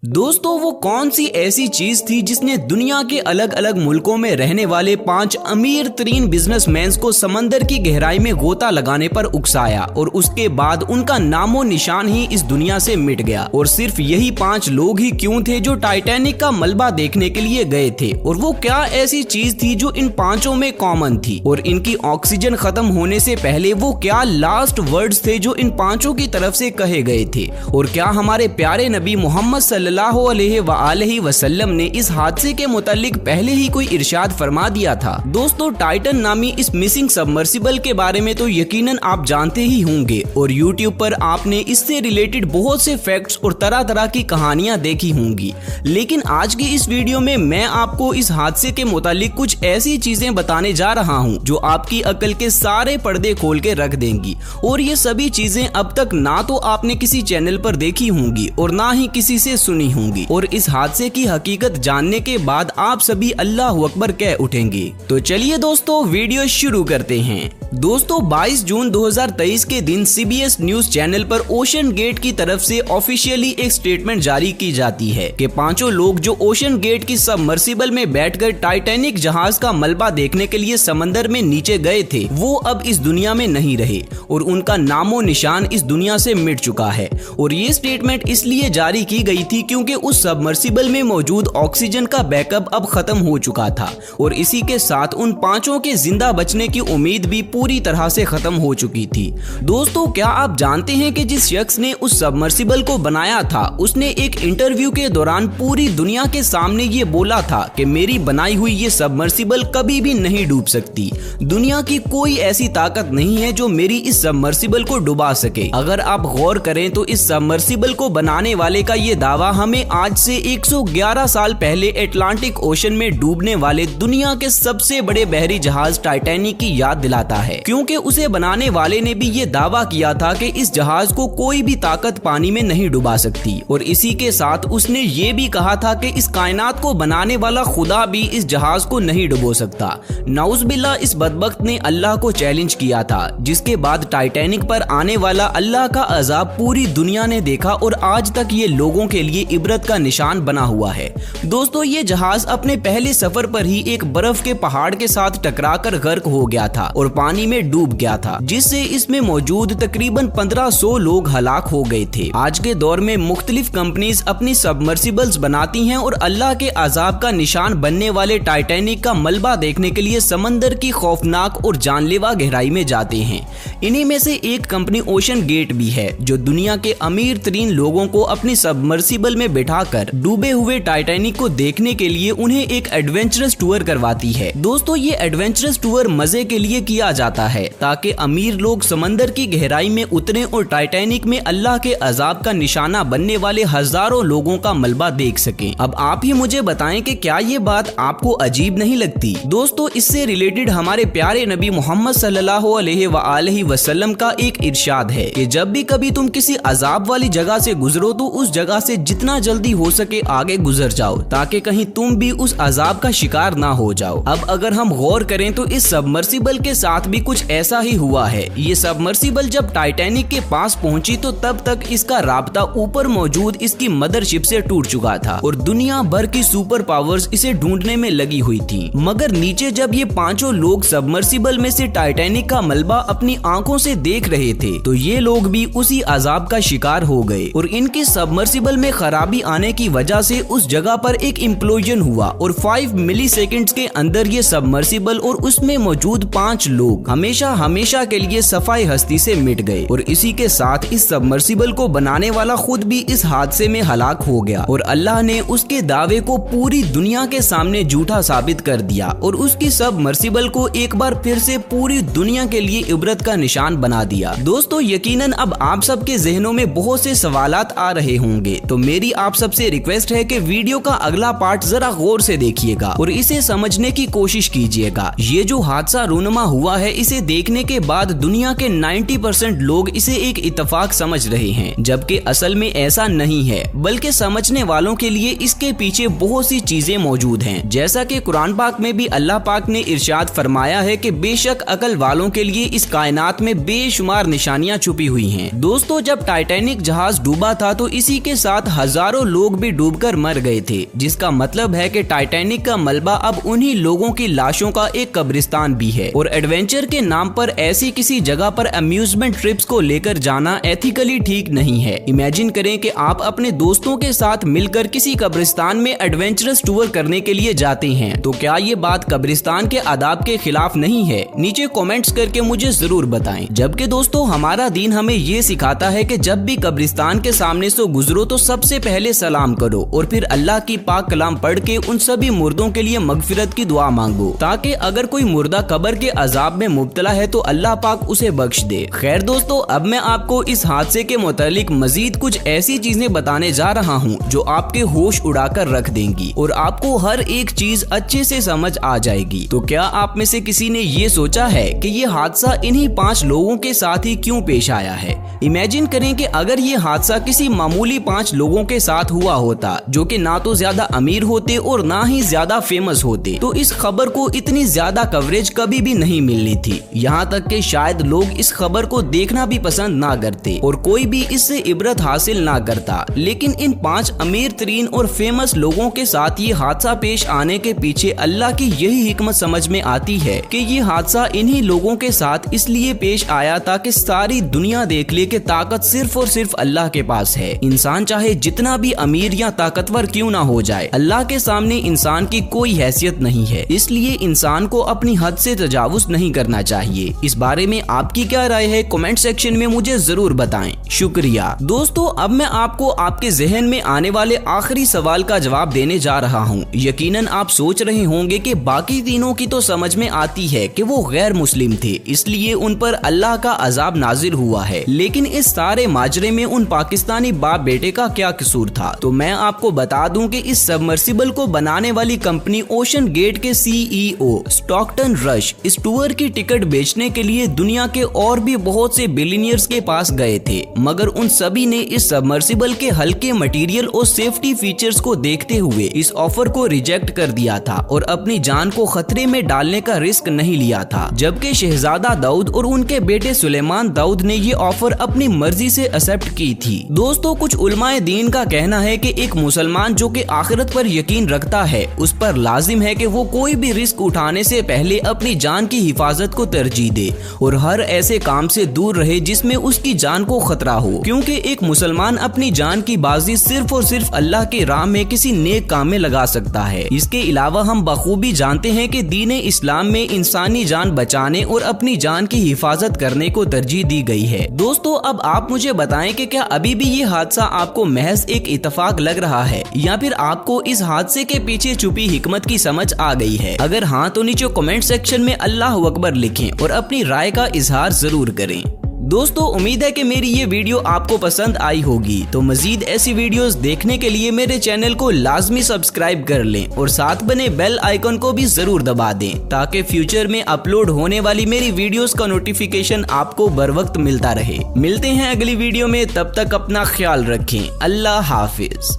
दोस्तों वो कौन सी ऐसी चीज थी जिसने दुनिया के अलग अलग मुल्कों में रहने वाले 5 अमीर तरीन बिजनेसमैन को समंदर की गहराई में गोता लगाने पर उकसाया और उसके बाद उनका नामो निशान ही इस दुनिया से मिट गया। और सिर्फ यही 5 लोग ही क्यों थे जो टाइटैनिक का मलबा देखने के लिए गए थे, और वो क्या ऐसी चीज थी जो इन 5 में कॉमन थी, और इनकी ऑक्सीजन खत्म होने से पहले वो क्या लास्ट वर्ड्स थे जो इन 5 की तरफ से कहे गए थे, और क्या हमारे प्यारे नबी मोहम्मद सल्लल्लाहु अलैहि वसल्लम ने इस हादसे के मुतालिक पहले ही कोई इरशाद फरमा दिया था। दोस्तों टाइटन नामी इस मिसिंग सबमर्सिबल के बारे में तो यकीनन आप जानते ही होंगे, और YouTube पर आपने इससे रिलेटेड बहुत से फैक्ट्स और तरह तरह की कहानियां देखी होंगी। लेकिन आज की इस वीडियो में मैं आपको इस हादसे के मुतालिक कुछ ऐसी चीजें बताने जा रहा हूं जो आपकी अकल के सारे पर्दे खोल के रख देंगी, और ये सभी चीजें अब तक ना तो आपने किसी चैनल पर देखी होंगी और ना ही किसी से सुनी होंगी, और इस हादसे की हकीकत जानने के बाद आप सभी अल्लाह अकबर कह उठेंगे। तो चलिए दोस्तों वीडियो शुरू करते हैं। दोस्तों 22 जून 2023 के दिन CBS न्यूज चैनल पर ओशन गेट की तरफ से ऑफिशियली एक स्टेटमेंट जारी की जाती है कि 5 लोग जो ओशन गेट की सबमर्सिबल में बैठकर टाइटैनिक जहाज का मलबा देखने के लिए समंदर में नीचे गए थे वो अब इस दुनिया में नहीं रहे, और उनका नामो निशान इस दुनिया से मिट चुका है। और ये स्टेटमेंट इसलिए जारी की गई थी क्योंकि उस सबमर्सिबल में मौजूद ऑक्सीजन का बैकअप अब खत्म हो चुका था, और इसी के साथ उन 5 के जिंदा बचने की उम्मीद भी पूरी तरह से खत्म हो चुकी थी। दोस्तों क्या आप जानते हैं कि जिस शख्स ने उस सबमर्सिबल को बनाया था उसने एक इंटरव्यू के दौरान पूरी दुनिया के सामने ये बोला था कि मेरी बनाई हुई ये सबमर्सिबल कभी भी नहीं डूब सकती। दुनिया की कोई ऐसी ताकत नहीं है जो मेरी इस सबमर्सिबल को डुबा सके। अगर आप गौर करें तो इस सबमर्सिबल को बनाने वाले का ये दावा हमें आज से 111 साल पहले अटलांटिक ओशन में डूबने वाले दुनिया के सबसे बड़े बहरी जहाज टाइटैनिक की याद दिलाता है, क्योंकि उसे बनाने वाले ने भी ये दावा किया था कि इस जहाज को कोई भी ताकत पानी में नहीं डुबा सकती। और इसी के साथ उसने ये भी कहा था कि इस कायनात को बनाने वाला खुदा भी इस जहाज को नहीं डुबो सकता। नाउज़बिल्लाह इस बदबख्त ने अल्लाह को चैलेंज किया था, जिसके बाद टाइटैनिक पर आने वाला अल्लाह का अजाब पूरी दुनिया ने देखा, और आज तक ये लोगों के लिए इबरत का निशान बना हुआ है। दोस्तों ये जहाज अपने पहले सफर पर ही एक बर्फ के पहाड़ के साथ टकराकर गर्क हो गया था और पानी में डूब गया था, जिससे इसमें मौजूद तकरीबन 1500 लोग हलाक हो गए थे। आज के दौर में मुख्तलिफ कंपनीज अपनी सबमर्सिबल्स बनाती हैं और अल्लाह के अजाब का निशान बनने वाले टाइटैनिक का मलबा देखने के लिए समंदर की खौफनाक और जानलेवा गहराई में जाते हैं। इन्हीं में से एक कंपनी ओशन गेट भी है जो दुनिया के अमीर तरीन लोगों को अपनी सबमर्सिबल में बिठाकर डूबे हुए टाइटैनिक को देखने के लिए उन्हें एक एडवेंचरस टूर करवाती है। दोस्तों ये एडवेंचरस टूर मजे के लिए किया जाता है ताकि अमीर लोग समंदर की गहराई में उतरें और टाइटैनिक में अल्लाह के अजाब का निशाना बनने वाले हजारों लोगों का मलबा देख सकें। अब आप ही मुझे बताएं कि क्या ये बात आपको अजीब नहीं लगती। दोस्तों इससे रिलेटेड हमारे प्यारे नबी मोहम्मद सल्लल्लाहु अलैहि वसल्लम का एक इरशाद है कि जब भी कभी तुम किसी अजाब वाली जगह से गुजरो तो उस जगह से जितना जल्दी हो सके आगे गुजर जाओ, ताकि कहीं तुम भी उस अजाब का शिकार ना हो जाओ। अब अगर हम गौर करें तो इस सबमर्सिबल के साथ भी कुछ ऐसा ही हुआ है। ये सबमर्सिबल जब टाइटैनिक के पास पहुंची तो तब तक इसका राब्ता ऊपर मौजूद इसकी मदरशिप से टूट चुका था और दुनिया भर की सुपर पावर्स इसे ढूंढने में लगी हुई थी। मगर नीचे जब ये 5 लोग सबमर्सिबल में से टाइटैनिक का मलबा अपनी आंखों से देख रहे थे तो ये लोग भी उसी अजाब का शिकार हो गए, और इनकी सबमर्सिबल में खराबी आने की वजह से उस जगह पर एक इम्प्लोजन हुआ और 5 मिलीसेकंड्स के अंदर ये सबमर्सिबल और उसमें मौजूद 5 लोग हमेशा के लिए सफाई हस्ती से मिट गए। और इसी के साथ इस सबमर्सिबल को बनाने वाला खुद भी इस हादसे में हलाक हो गया, और अल्लाह ने उसके दावे को पूरी दुनिया के सामने झूठा साबित कर दिया और उसकी सबमर्सिबल को एक बार फिर से पूरी दुनिया के लिए इबरत का निशान बना दिया। दोस्तों यकीनन अब आप सबके जहनों में बहुत से सवालात आ रहे होंगे, तो मेरी आप सबसे रिक्वेस्ट है कि वीडियो का अगला पार्ट जरा गौर से देखिएगा और इसे समझने की कोशिश कीजिएगा। ये जो हादसा रूनुमा हुआ है इसे देखने के बाद दुनिया के 90% लोग इसे एक इत्तेफाक समझ रहे हैं, जबकि असल में ऐसा नहीं है, बल्कि समझने वालों के लिए इसके पीछे बहुत सी चीजें मौजूद हैं। जैसा कि कुरान पाक में भी अल्लाह पाक ने इरशाद फरमाया है कि बेशक अकल वालों के लिए इस कायनात में बेशुमार निशानियां छुपी हुई हैं। दोस्तों, जब टाइटैनिक जहाज डूबा था तो इसी के साथ हजारों लोग भी डूबकर मर गए थे, जिसका मतलब है कि टाइटैनिक का मलबा अब उन्हीं लोगों की लाशों का एक कब्रिस्तान भी है। और एडवेंचर के नाम पर ऐसी किसी जगह पर अम्यूजमेंट ट्रिप्स को लेकर जाना एथिकली ठीक नहीं है। इमेजिन करें कि आप अपने दोस्तों के साथ मिलकर किसी कब्रिस्तान में एडवेंचरस टूर करने के लिए जाते हैं, तो क्या ये बात कब्रिस्तान के आदाब के खिलाफ नहीं है? नीचे कमेंट्स करके मुझे जरूर बताएं। जबकि दोस्तों, हमारा दीन हमें ये सिखाता है कि जब भी कब्रिस्तान के सामने से गुजरो तो सबसे पहले सलाम करो और फिर अल्लाह की पाक कलाम पढ़ के उन सभी मुर्दों के लिए मगफिरत की दुआ मांगो, ताकि अगर कोई मुर्दा कब्र के अजाब में मुब्तला है तो अल्लाह पाक उसे बख्श दे। खैर दोस्तों, अब मैं आपको इस हादसे के मुतालिक मजीद कुछ ऐसी चीजें बताने जा रहा हूँ जो आपके होश उड़ाकर रख देंगी और आपको हर एक चीज अच्छे से समझ आ जाएगी। तो क्या आप में से किसी ने ये सोचा है कि ये हादसा इन्हीं 5 लोगों के साथ ही क्यों पेश आया है? इमेजिन करें कि अगर ये हादसा किसी मामूली 5 लोगों के साथ हुआ होता, जो कि ना तो ज्यादा अमीर होते और ना ही ज्यादा फेमस होते, तो इस खबर को इतनी ज्यादा कवरेज कभी भी नहीं मिलनी थी। यहाँ तक कि शायद लोग इस खबर को देखना भी पसंद ना करते और कोई भी इससे इबरत हासिल ना करता। लेकिन इन 5 अमीर तरीन और फेमस लोगों के साथ ये हादसा पेश आने के पीछे अल्लाह की यही हिकमत समझ में आती है कि ये हादसा इन्हीं लोगों के साथ इसलिए पेश आया ताकि सारी दुनिया देख ले कि ताकत सिर्फ और सिर्फ अल्लाह के पास है। इंसान चाहे जितना भी अमीर या ताकतवर क्यों ना हो जाए, अल्लाह के सामने इंसान की कोई हैसियत नहीं है। इसलिए इंसान को अपनी हद से तजावुज नहीं करना चाहिए। इस बारे में आपकी क्या राय है? कमेंट सेक्शन में मुझे जरूर बताएं। शुक्रिया। दोस्तों, अब मैं आपको आपके जहन में आने वाले आखिरी सवाल का जवाब देने जा रहा हूँ। यकीनन आप सोच रहे होंगे कि बाकी तीनों की तो समझ में आती है कि वो गैर मुस्लिम थे, इसलिए उन पर अल्लाह का अजाब नाजिल हुआ है, लेकिन इस सारे माजरे में उन पाकिस्तानी बाप बेटे का क्या कसूर था? तो मैं आपको बता दूं कि इस सबमर्सिबल को बनाने वाली कंपनी ओशन गेट के CEO स्टॉकटन रश इस टूर की टिकट बेचने के लिए दुनिया के और भी बहुत से बिलियनियर्स के पास गए थे, मगर उन सभी ने इस सबमर्सिबल के हल्के मटेरियल और सेफ्टी फीचर्स को देखते हुए इस ऑफर को रिजेक्ट कर दिया था और अपनी जान को खतरे में डालने का रिस्क नहीं लिया था। जबकि शहजादा दाऊद और उनके बेटे सुलेमान दाऊद ने ये ऑफर अपनी मर्जी से एक्सेप्ट की थी। दोस्तों, कुछ उलमाए दीन का कहना है कि एक मुसलमान जो कि आखिरत पर यकीन रखता है, उस पर लाजिम है कि वो कोई भी रिस्क उठाने से पहले अपनी जान की हिफाजत को तरजीह दे और हर ऐसे काम से दूर रहे जिसमें उसकी जान को खतरा हो, क्योंकि एक मुसलमान अपनी जान की बाजी सिर्फ और सिर्फ अल्लाह के राह में किसी नेक काम में लगा सकता है। इसके अलावा हम बखूबी जानते हैं कि दीन इस्लाम में इंसानी जान बचाने और अपनी जान की हिफाजत करने को तरजीह दी गई है। दोस्तों, अब आप मुझे बताएं कि क्या अभी भी ये हादसा आपको महज एक इत्तेफाक लग रहा है या फिर आपको इस हादसे के पीछे छुपी हिकमत की समझ आ गई है? अगर हाँ, तो नीचे कमेंट सेक्शन में अल्लाह अकबर लिखें और अपनी राय का इजहार जरूर करें। दोस्तों, उम्मीद है कि मेरी ये वीडियो आपको पसंद आई होगी। तो मजीद ऐसी वीडियोस देखने के लिए मेरे चैनल को लाजमी सब्सक्राइब कर लें और साथ बने बेल आइकन को भी जरूर दबा दें, ताकि फ्यूचर में अपलोड होने वाली मेरी वीडियोस का नोटिफिकेशन आपको बर वक्त मिलता रहे। मिलते हैं अगली वीडियो में, तब तक अपना ख्याल रखें। अल्लाह हाफिज।